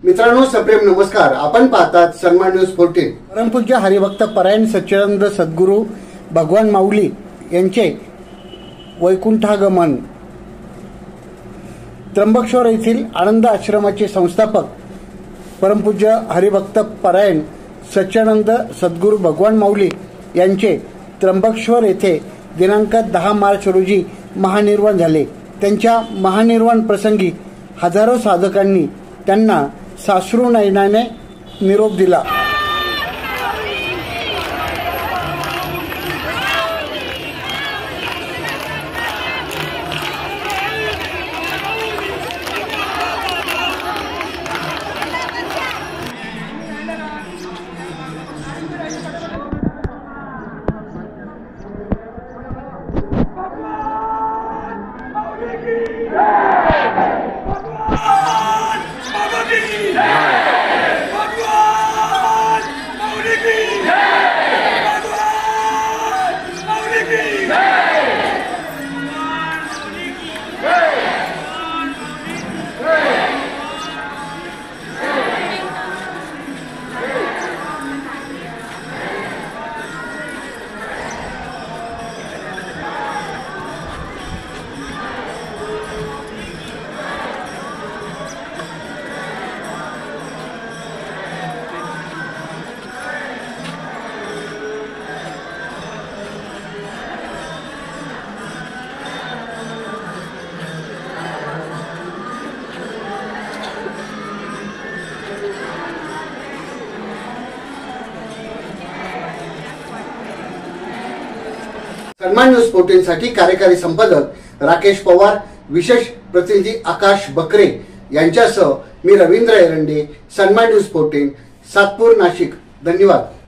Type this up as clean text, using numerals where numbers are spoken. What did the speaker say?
मित्रांनो, सप्रेम नमस्कार. आपण पाहतात सन्मान न्यूज 14. परमपूज्य हरिभक्त परायण सच्चिदानंद सद्गुरू भगवान माऊली यांचे वैकुंठागमन. त्र्यंबकेश्वर येथील आनंद आश्रमाचे संस्थापक परमपूज्य हरिभक्त परायण सच्चिदानंद सद्गुरू भगवान माऊली यांचे त्र्यंबकेश्वर येथे दिनांक 10 मार्च रोजी महानिर्वाण झाले. त्यांच्या महानिर्वाण प्रसंगी हजारो साधकांनी त्यांना साश्रू नयनाने निरोप दिला. सन्मान न्यूज 14 साठी कार्यकारी संपादक राकेश पवार, विशेष प्रतिनिधी आकाश बकरे यांच्यासह मी रवींद्र एरंडे, सन्मान न्यूज 14, सातपूर, नाशिक. धन्यवाद.